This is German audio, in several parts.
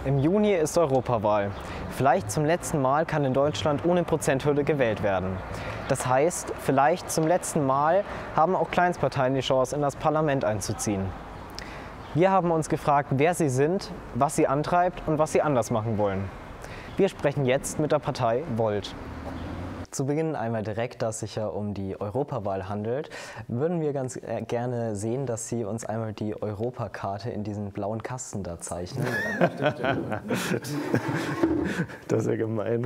Im Juni ist Europawahl. Vielleicht zum letzten Mal kann in Deutschland ohne Prozenthürde gewählt werden. Das heißt, vielleicht zum letzten Mal haben auch Kleinstparteien die Chance, in das Parlament einzuziehen. Wir haben uns gefragt, wer sie sind, was sie antreibt und was sie anders machen wollen. Wir sprechen jetzt mit der Partei Volt. Zu Beginn einmal direkt, da es sich ja um die Europawahl handelt, würden wir ganz gerne sehen, dass Sie uns einmal die Europakarte in diesen blauen Kasten da zeichnen. Das ist ja gemein.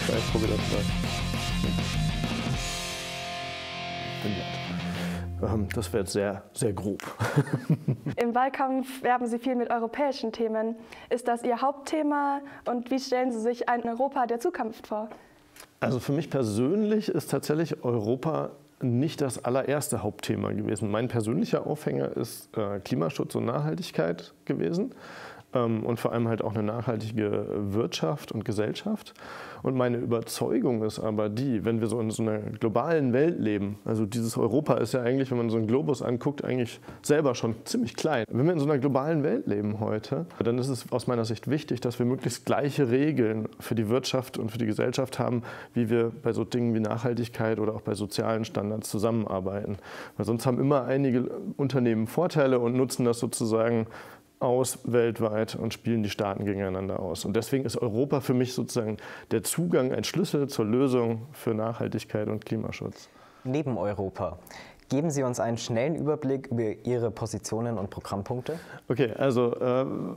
Ich probiere das mal. Das wäre jetzt sehr, sehr grob. Im Wahlkampf werben Sie viel mit europäischen Themen. Ist das Ihr Hauptthema und wie stellen Sie sich ein Europa der Zukunft vor? Also für mich persönlich ist tatsächlich Europa nicht das allererste Hauptthema gewesen. Mein persönlicher Aufhänger ist Klimaschutz und Nachhaltigkeit gewesen. Und vor allem halt auch eine nachhaltige Wirtschaft und Gesellschaft. Und meine Überzeugung ist aber die, wenn wir so in so einer globalen Welt leben, also dieses Europa ist ja eigentlich, wenn man so einen Globus anguckt, eigentlich selber schon ziemlich klein. Wenn wir in so einer globalen Welt leben heute, dann ist es aus meiner Sicht wichtig, dass wir möglichst gleiche Regeln für die Wirtschaft und für die Gesellschaft haben, wie wir bei so Dingen wie Nachhaltigkeit oder auch bei sozialen Standards zusammenarbeiten. Weil sonst haben immer einige Unternehmen Vorteile und nutzen das sozusagen aus weltweit und spielen die Staaten gegeneinander aus. Und deswegen ist Europa für mich sozusagen der Zugang, ein Schlüssel zur Lösung für Nachhaltigkeit und Klimaschutz. Neben Europa. Geben Sie uns einen schnellen Überblick über Ihre Positionen und Programmpunkte. Okay, also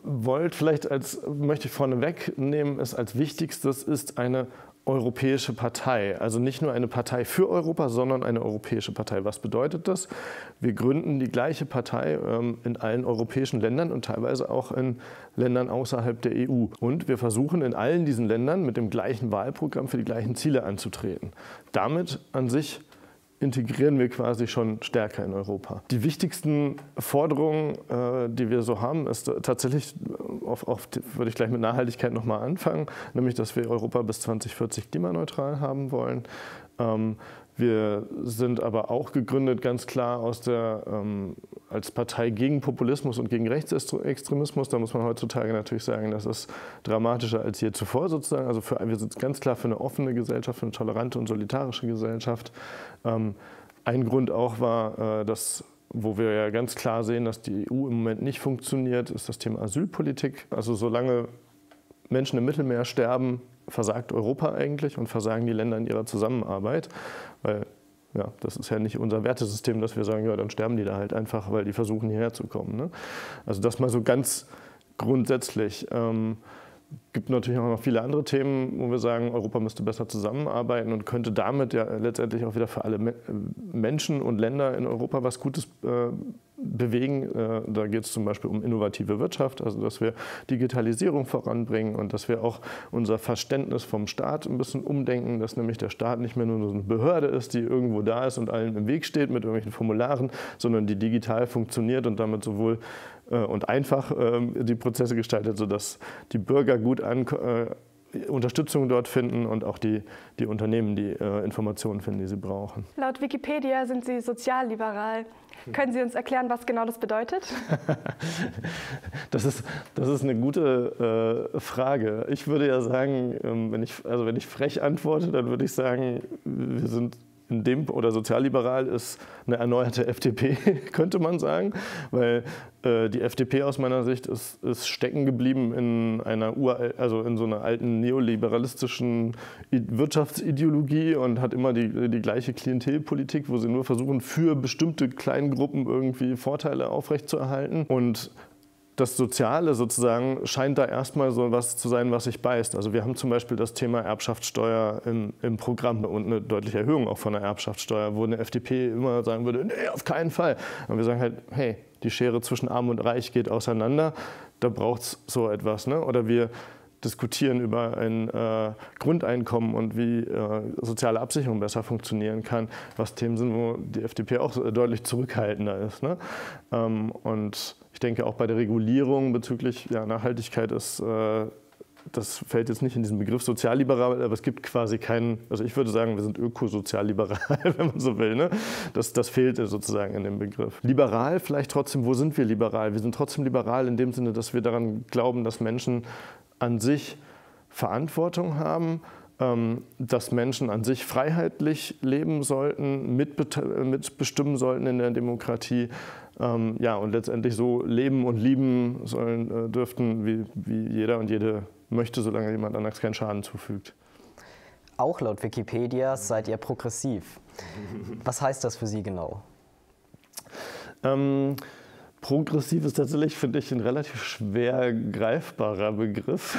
Volt vielleicht möchte ich vorneweg nehmen, ist als wichtigstes ist eine europäische Partei. Also nicht nur eine Partei für Europa, sondern eine europäische Partei. Was bedeutet das? Wir gründen die gleiche Partei in allen europäischen Ländern und teilweise auch in Ländern außerhalb der EU. Und wir versuchen in allen diesen Ländern mit dem gleichen Wahlprogramm für die gleichen Ziele anzutreten. Damit an sich integrieren wir quasi schon stärker in Europa. Die wichtigsten Forderungen, die wir so haben, ist tatsächlich, würde ich gleich mit Nachhaltigkeit nochmal anfangen, nämlich, dass wir Europa bis 2040 klimaneutral haben wollen. Wir sind aber auch gegründet, ganz klar als Partei gegen Populismus und gegen Rechtsextremismus. Da muss man heutzutage natürlich sagen, das ist dramatischer als je zuvor sozusagen. Also wir sind ganz klar für eine offene Gesellschaft, für eine tolerante und solidarische Gesellschaft. Ein Grund auch war, wo wir ja ganz klar sehen, dass die EU im Moment nicht funktioniert, ist das Thema Asylpolitik. Also solange Menschen im Mittelmeer sterben, versagt Europa eigentlich und versagen die Länder in ihrer Zusammenarbeit. Weil ja, das ist ja nicht unser Wertesystem, dass wir sagen, ja, dann sterben die da halt einfach, weil die versuchen hierher zu kommen. Ne? Also das mal so ganz grundsätzlich. Gibt natürlich auch noch viele andere Themen, wo wir sagen, Europa müsste besser zusammenarbeiten und könnte damit ja letztendlich auch wieder für alle Menschen und Länder in Europa was Gutes bewegen. Da geht es zum Beispiel um innovative Wirtschaft, also dass wir Digitalisierung voranbringen und dass wir auch unser Verständnis vom Staat ein bisschen umdenken, dass nämlich der Staat nicht mehr nur so eine Behörde ist, die irgendwo da ist und allen im Weg steht mit irgendwelchen Formularen, sondern die digital funktioniert und damit sowohl und einfach die Prozesse gestaltet, sodass die Bürger gut Unterstützung dort finden und auch die Unternehmen die Informationen finden, die sie brauchen. Laut Wikipedia sind Sie sozialliberal. Können Sie uns erklären, was genau das bedeutet? Das ist eine gute Frage. Ich würde ja sagen, wenn ich frech antworte, dann würde ich sagen, wir sind oder sozialliberal ist eine erneuerte FDP, könnte man sagen, weil die FDP aus meiner Sicht ist stecken geblieben in in so einer alten neoliberalistischen Wirtschaftsideologie und hat immer die gleiche Klientelpolitik, wo sie nur versuchen, für bestimmte Kleingruppen irgendwie Vorteile aufrechtzuerhalten. Und das Soziale sozusagen scheint da erstmal so was zu sein, was sich beißt. Also wir haben zum Beispiel das Thema Erbschaftssteuer im Programm und eine deutliche Erhöhung auch von der Erbschaftssteuer, wo eine FDP immer sagen würde, nee, auf keinen Fall. Und wir sagen halt, hey, die Schere zwischen Arm und Reich geht auseinander, da braucht es so etwas. Ne? Oder wir diskutieren über ein Grundeinkommen und wie soziale Absicherung besser funktionieren kann, was Themen sind, wo die FDP auch deutlich zurückhaltender ist. Ne? Und ich denke auch bei der Regulierung bezüglich Nachhaltigkeit ist das fällt jetzt nicht in diesen Begriff sozialliberal, aber es gibt quasi keinen, also ich würde sagen, wir sind ökosozialliberal, wenn man so will. Ne? Das fehlt sozusagen in dem Begriff. Liberal vielleicht trotzdem, wo sind wir liberal? Wir sind trotzdem liberal in dem Sinne, dass wir daran glauben, dass Menschen an sich Verantwortung haben, dass Menschen an sich freiheitlich leben sollten, mitbestimmen sollten in der Demokratie, ja, und letztendlich so leben und lieben sollen dürften, wie jeder und jede möchte, solange jemand anders keinen Schaden zufügt. Auch laut Wikipedia seid ihr progressiv. Was heißt das für Sie genau? Progressiv ist tatsächlich, finde ich, ein relativ schwer greifbarer Begriff.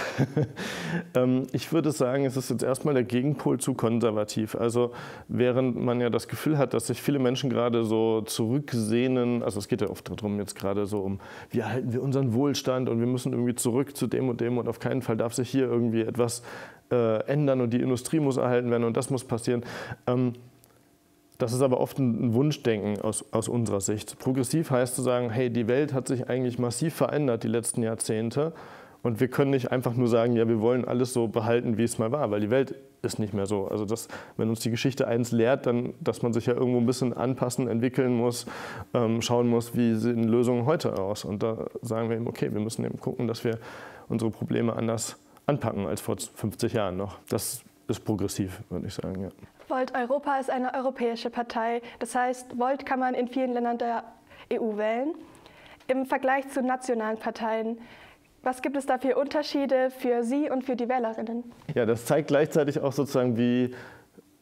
Ich würde sagen, es ist jetzt erstmal der Gegenpol zu konservativ. Also während man ja das Gefühl hat, dass sich viele Menschen gerade so zurücksehnen, also es geht ja oft darum jetzt gerade so um, wie erhalten wir unseren Wohlstand und wir müssen irgendwie zurück zu dem und auf keinen Fall darf sich hier irgendwie etwas ändern und die Industrie muss erhalten werden und das muss passieren. Das ist aber oft ein Wunschdenken aus unserer Sicht. Progressiv heißt zu sagen, hey, die Welt hat sich eigentlich massiv verändert die letzten Jahrzehnte und wir können nicht einfach nur sagen, ja, wir wollen alles so behalten, wie es mal war, weil die Welt ist nicht mehr so. Also wenn uns die Geschichte eins lehrt, dann, dass man sich ja irgendwo ein bisschen anpassen, entwickeln muss, schauen muss, wie sehen Lösungen heute aus. Und da sagen wir eben, okay, wir müssen eben gucken, dass wir unsere Probleme anders anpacken als vor 50 Jahren noch. Das ist progressiv, würde ich sagen, ja. Volt Europa ist eine europäische Partei. Das heißt, Volt kann man in vielen Ländern der EU wählen. Im Vergleich zu nationalen Parteien, was gibt es da für Unterschiede für Sie und für die Wählerinnen? Ja, das zeigt gleichzeitig auch sozusagen,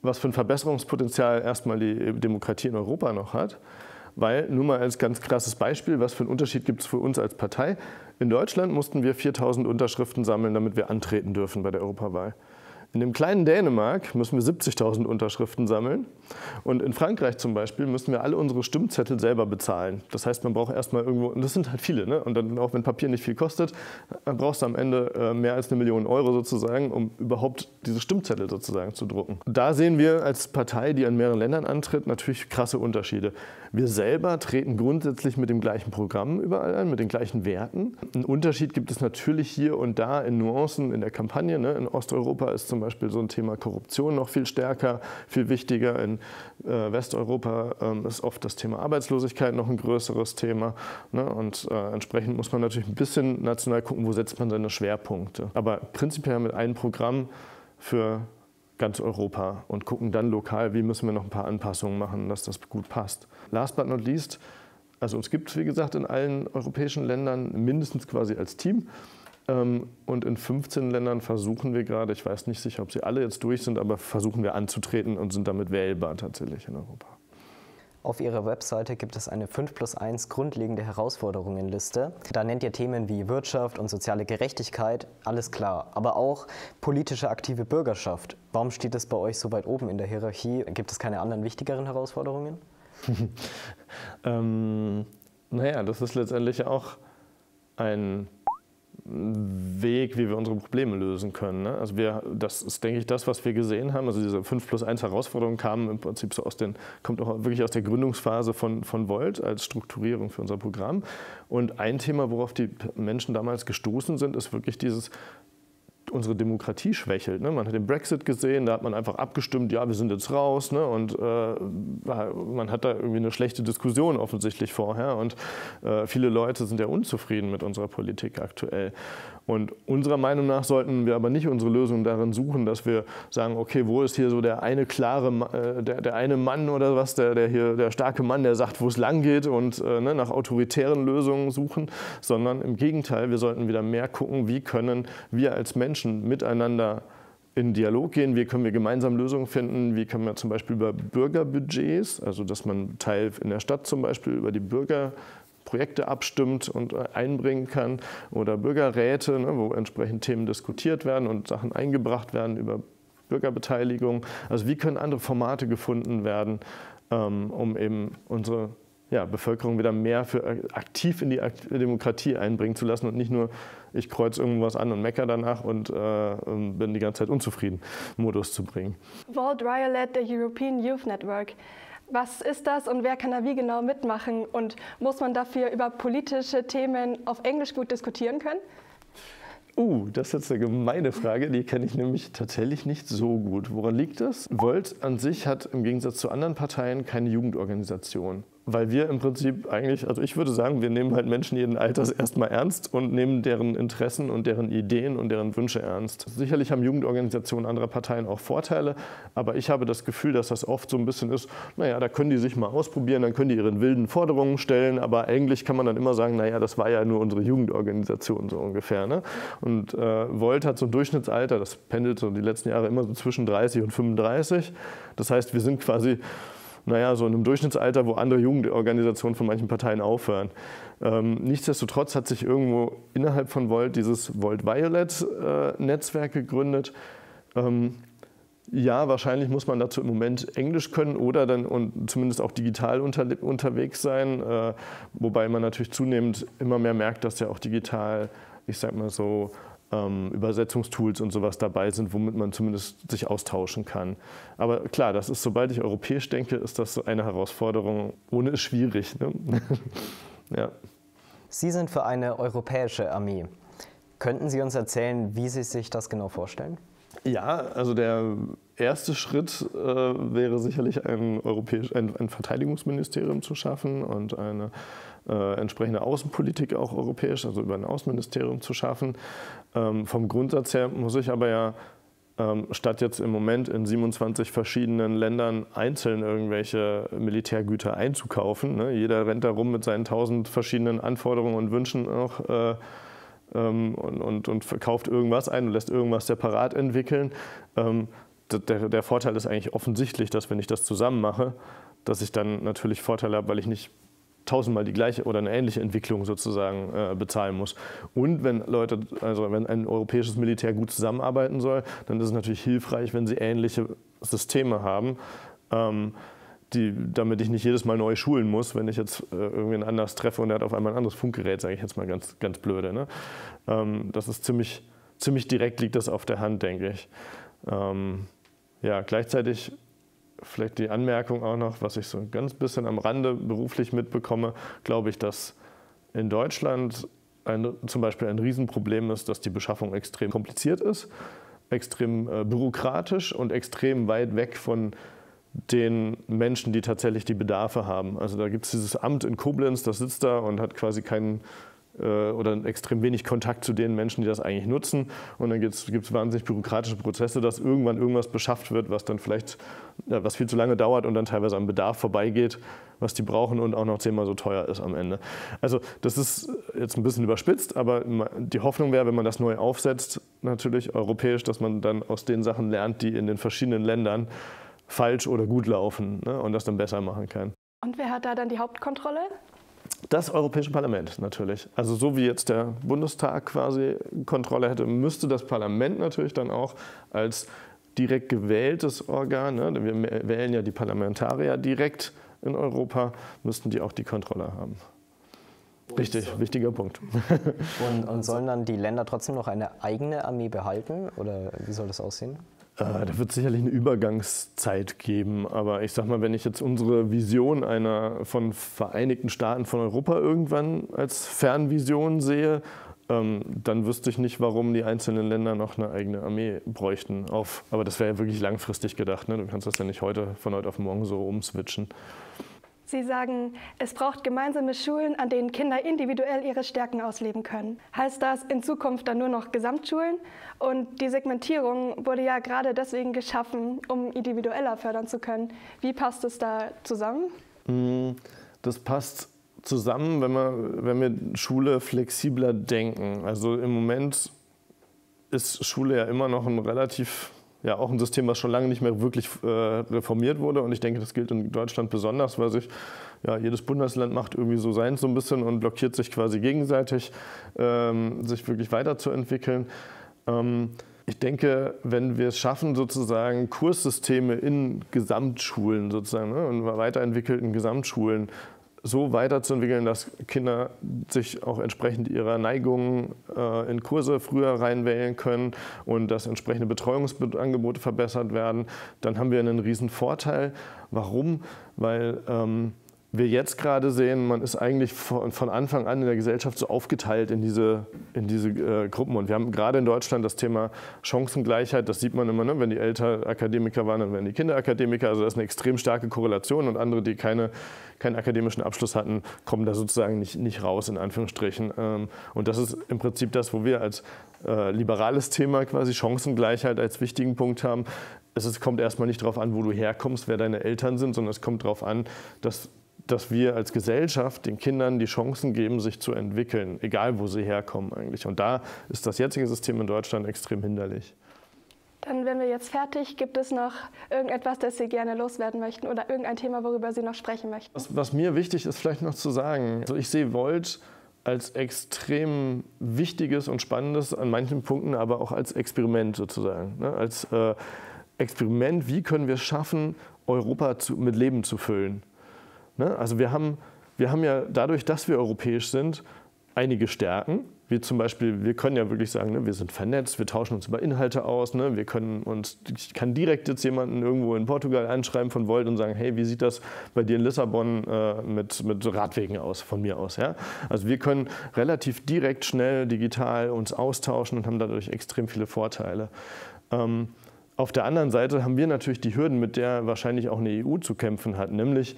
was für ein Verbesserungspotenzial erstmal die Demokratie in Europa noch hat. Weil, nur mal als ganz krasses Beispiel, was für einen Unterschied gibt es für uns als Partei? In Deutschland mussten wir 4.000 Unterschriften sammeln, damit wir antreten dürfen bei der Europawahl. In dem kleinen Dänemark müssen wir 70.000 Unterschriften sammeln und in Frankreich zum Beispiel müssen wir alle unsere Stimmzettel selber bezahlen. Das heißt, man braucht erstmal irgendwo, und das sind halt viele, ne? Und dann auch wenn Papier nicht viel kostet, dann brauchst du am Ende mehr als 1 Million Euro sozusagen, um überhaupt diese Stimmzettel sozusagen zu drucken. Da sehen wir als Partei, die an mehreren Ländern antritt, natürlich krasse Unterschiede. Wir selber treten grundsätzlich mit dem gleichen Programm überall an, mit den gleichen Werten. Einen Unterschied gibt es natürlich hier und da in Nuancen in der Kampagne. Ne? In Osteuropa ist zum Beispiel so ein Thema Korruption noch viel stärker, viel wichtiger. In Westeuropa ist oft das Thema Arbeitslosigkeit noch ein größeres Thema. Ne? Und entsprechend muss man natürlich ein bisschen national gucken, wo setzt man seine Schwerpunkte. Aber prinzipiell mit einem Programm für ganz Europa und gucken dann lokal, wie müssen wir noch ein paar Anpassungen machen, dass das gut passt. Last but not least, also uns gibt es, wie gesagt, in allen europäischen Ländern mindestens quasi als Team. Und in 15 Ländern versuchen wir gerade, ich weiß nicht sicher, ob sie alle jetzt durch sind, aber versuchen wir anzutreten und sind damit wählbar tatsächlich in Europa. Auf Ihrer Webseite gibt es eine 5+1 grundlegende Herausforderungen-Liste. Da nennt ihr Themen wie Wirtschaft und soziale Gerechtigkeit, alles klar, aber auch politische aktive Bürgerschaft. Warum steht das bei euch so weit oben in der Hierarchie? Gibt es keine anderen wichtigeren Herausforderungen? Naja, das ist letztendlich auch ein Weg, wie wir unsere Probleme lösen können. Ne? Also das ist, denke ich, das, was wir gesehen haben. Also diese 5+1 Herausforderungen kamen im Prinzip so kommt auch wirklich aus der Gründungsphase von Volt als Strukturierung für unser Programm. Und ein Thema, worauf die Menschen damals gestoßen sind, ist wirklich unsere Demokratie schwächelt. Ne? Man hat den Brexit gesehen, da hat man einfach abgestimmt, ja, wir sind jetzt raus. Ne? Und man hat da irgendwie eine schlechte Diskussion offensichtlich vorher. Und viele Leute sind ja unzufrieden mit unserer Politik aktuell. Und unserer Meinung nach sollten wir aber nicht unsere Lösung darin suchen, dass wir sagen, okay, wo ist hier so der eine der eine Mann oder was, der starke Mann, der sagt, wo es lang geht und nach autoritären Lösungen suchen, sondern im Gegenteil, wir sollten wieder mehr gucken, wie können wir als Menschen miteinander in Dialog gehen, wie können wir gemeinsam Lösungen finden, wie können wir zum Beispiel über Bürgerbudgets, also dass man Teil in der Stadt zum Beispiel über die Projekte abstimmt und einbringen kann oder Bürgerräte, ne, wo entsprechend Themen diskutiert werden und Sachen eingebracht werden über Bürgerbeteiligung. Also wie können andere Formate gefunden werden, um eben unsere Bevölkerung wieder mehr aktiv in die Demokratie einbringen zu lassen und nicht nur, ich kreuze irgendwas an und meckere danach und bin die ganze Zeit unzufrieden, Modus zu bringen. Volt Raya led the European Youth Network. Was ist das und wer kann da wie genau mitmachen? Und muss man dafür über politische Themen auf Englisch gut diskutieren können? Das ist jetzt eine gemeine Frage, die kenne ich nämlich tatsächlich nicht so gut. Woran liegt das? Volt an sich hat im Gegensatz zu anderen Parteien keine Jugendorganisation. Weil wir im Prinzip eigentlich, also ich würde sagen, wir nehmen halt Menschen jeden Alters erstmal ernst und nehmen deren Interessen und deren Ideen und deren Wünsche ernst. Sicherlich haben Jugendorganisationen anderer Parteien auch Vorteile, aber ich habe das Gefühl, dass das oft so ein bisschen ist, naja, da können die sich mal ausprobieren, dann können die ihre wilden Forderungen stellen, aber eigentlich kann man dann immer sagen, naja, das war ja nur unsere Jugendorganisation so ungefähr. Ne? Und Volt hat so ein Durchschnittsalter, das pendelt so die letzten Jahre immer so zwischen 30 und 35. Das heißt, wir sind quasi so in einem Durchschnittsalter, wo andere Jugendorganisationen von manchen Parteien aufhören. Nichtsdestotrotz hat sich irgendwo innerhalb von Volt dieses Volt Violet-Netzwerk gegründet. Ja, wahrscheinlich muss man dazu im Moment Englisch können oder dann und zumindest auch digital unterwegs sein, wobei man natürlich zunehmend immer mehr merkt, dass ja auch digital, ich sag mal so, Übersetzungstools und sowas dabei sind, womit man zumindest sich austauschen kann. Aber klar, das ist, sobald ich europäisch denke, ist das so eine Herausforderung. Ohne ist schwierig. Ne? Ja. Sie sind für eine europäische Armee. Könnten Sie uns erzählen, wie Sie sich das genau vorstellen? Ja, also der erste Schritt wäre sicherlich ein Verteidigungsministerium zu schaffen und eine entsprechende Außenpolitik auch europäisch, also über ein Außenministerium zu schaffen. Vom Grundsatz her muss ich aber ja statt jetzt im Moment in 27 verschiedenen Ländern einzeln irgendwelche Militärgüter einzukaufen, ne? Jeder rennt da rum mit seinen 1000 verschiedenen Anforderungen und Wünschen auch, und verkauft irgendwas ein und lässt irgendwas separat entwickeln. Der Vorteil ist eigentlich offensichtlich, dass wenn ich das zusammen mache, dass ich dann natürlich Vorteile habe, weil ich nicht 1000-mal die gleiche oder eine ähnliche Entwicklung sozusagen bezahlen muss. Und wenn wenn ein europäisches Militär gut zusammenarbeiten soll, dann ist es natürlich hilfreich, wenn sie ähnliche Systeme haben, damit ich nicht jedes Mal neu schulen muss, wenn ich jetzt irgendwen anders treffe und er hat auf einmal ein anderes Funkgerät, sage ich jetzt mal ganz, ganz blöde. Ne? Das ist ziemlich direkt, liegt das auf der Hand, denke ich. Gleichzeitig vielleicht die Anmerkung auch noch, was ich so ein ganz bisschen am Rande beruflich mitbekomme, glaube ich, dass in Deutschland zum Beispiel ein Riesenproblem ist, dass die Beschaffung extrem kompliziert ist, extrem bürokratisch und extrem weit weg von den Menschen, die tatsächlich die Bedarfe haben. Also da gibt es dieses Amt in Koblenz, das sitzt da und hat quasi keinen oder extrem wenig Kontakt zu den Menschen, die das eigentlich nutzen. Und dann gibt es wahnsinnig bürokratische Prozesse, dass irgendwann irgendwas beschafft wird, was dann vielleicht was viel zu lange dauert und dann teilweise am Bedarf vorbeigeht, was die brauchen und auch noch 10-mal so teuer ist am Ende. Also das ist jetzt ein bisschen überspitzt, aber die Hoffnung wäre, wenn man das neu aufsetzt, natürlich europäisch, dass man dann aus den Sachen lernt, die in den verschiedenen Ländern falsch oder gut laufen, ne, und das dann besser machen kann. Und wer hat da dann die Hauptkontrolle? Das Europäische Parlament natürlich. Also so wie jetzt der Bundestag quasi Kontrolle hätte, müsste das Parlament natürlich dann auch als direkt gewähltes Organ, ne, wir wählen ja die Parlamentarier direkt in Europa, müssten die auch die Kontrolle haben. Richtig, wichtiger Punkt. Und sollen dann die Länder trotzdem noch eine eigene Armee behalten oder wie soll das aussehen? Da wird es sicherlich eine Übergangszeit geben, aber ich sag mal, wenn ich jetzt unsere Vision einer von Vereinigten Staaten von Europa irgendwann als Fernvision sehe, dann wüsste ich nicht, warum die einzelnen Länder noch eine eigene Armee bräuchten. Aber das wäre ja wirklich langfristig gedacht, ne? Du kannst das ja nicht von heute auf morgen so umswitchen. Sie sagen, es braucht gemeinsame Schulen, an denen Kinder individuell ihre Stärken ausleben können. Heißt das in Zukunft dann nur noch Gesamtschulen? Und die Segmentierung wurde ja gerade deswegen geschaffen, um individueller fördern zu können. Wie passt es da zusammen? Das passt zusammen, wenn wir Schule flexibler denken. Also im Moment ist Schule ja immer noch ein auch ein System, was schon lange nicht mehr wirklich reformiert wurde. Und ich denke, das gilt in Deutschland besonders, weil jedes Bundesland macht irgendwie so seins so ein bisschen und blockiert sich quasi gegenseitig, sich wirklich weiterzuentwickeln. Ich denke, wenn wir es schaffen, sozusagen Kurssysteme in Gesamtschulen sozusagen, ne, in weiterentwickelten Gesamtschulen so weiterzuentwickeln, dass Kinder sich auch entsprechend ihrer Neigungen in Kurse früher reinwählen können und dass entsprechende Betreuungsangebote verbessert werden, dann haben wir einen riesen Vorteil. Warum? Weil wir jetzt gerade sehen, man ist eigentlich von Anfang an in der Gesellschaft so aufgeteilt in diese Gruppen. Und wir haben gerade in Deutschland das Thema Chancengleichheit, das sieht man immer, ne? Wenn die Eltern Akademiker waren, dann werden die Kinder Akademiker. Also das ist eine extrem starke Korrelation und andere, die keinen akademischen Abschluss hatten, kommen da sozusagen nicht raus, in Anführungsstrichen. Und das ist im Prinzip das, wo wir als liberales Thema quasi Chancengleichheit als wichtigen Punkt haben. Es kommt erstmal nicht darauf an, wo du herkommst, wer deine Eltern sind, sondern es kommt darauf an, dass wir als Gesellschaft den Kindern die Chancen geben, sich zu entwickeln, egal wo sie herkommen eigentlich. Und da ist das jetzige System in Deutschland extrem hinderlich. Dann wären wir jetzt fertig. Gibt es noch irgendetwas, das Sie gerne loswerden möchten oder irgendein Thema, worüber Sie noch sprechen möchten? Was mir wichtig ist, vielleicht noch zu sagen, also ich sehe Volt als extrem wichtiges und spannendes, an manchen Punkten aber auch als Experiment sozusagen. Ne? Als Experiment, wie können wir es schaffen, Europa mit Leben zu füllen. Ne? Also wir haben ja dadurch, dass wir europäisch sind, einige Stärken, wie zum Beispiel, wir können ja wirklich sagen, ne, wir sind vernetzt, wir tauschen uns über Inhalte aus, ne, ich kann direkt jetzt jemanden irgendwo in Portugal anschreiben von Volt und sagen, hey, wie sieht das bei dir in Lissabon mit Radwegen aus, von mir aus. Ja? Also wir können relativ direkt, schnell, digital uns austauschen und haben dadurch extrem viele Vorteile. Auf der anderen Seite haben wir natürlich die Hürden, mit der wahrscheinlich auch eine EU zu kämpfen hat, nämlich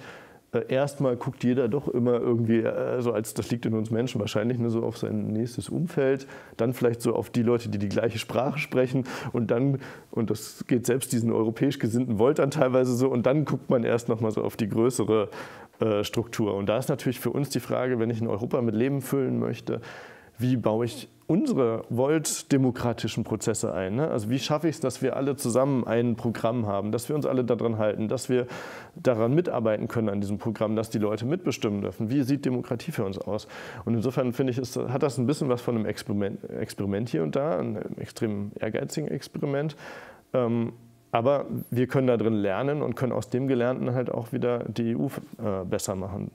erstmal guckt jeder doch immer irgendwie, das liegt in uns Menschen wahrscheinlich, so auf sein nächstes Umfeld, dann vielleicht so auf die Leute, die die gleiche Sprache sprechen und das geht selbst diesen europäisch gesinnten Volt dann teilweise so, und dann guckt man erst nochmal so auf die größere Struktur. Und da ist natürlich für uns die Frage, wenn ich ein Europa mit Leben füllen möchte, wie baue ich unsere Volt-demokratischen Prozesse ein? Ne? Also wie schaffe ich es, dass wir alle zusammen ein Programm haben, dass wir uns alle daran halten, dass wir daran mitarbeiten können an diesem Programm, dass die Leute mitbestimmen dürfen? Wie sieht Demokratie für uns aus? Und insofern finde ich, hat das ein bisschen was von einem Experiment hier und da, einem extrem ehrgeizigen Experiment. Aber wir können da drin lernen und können aus dem Gelernten halt auch wieder die EU besser machen.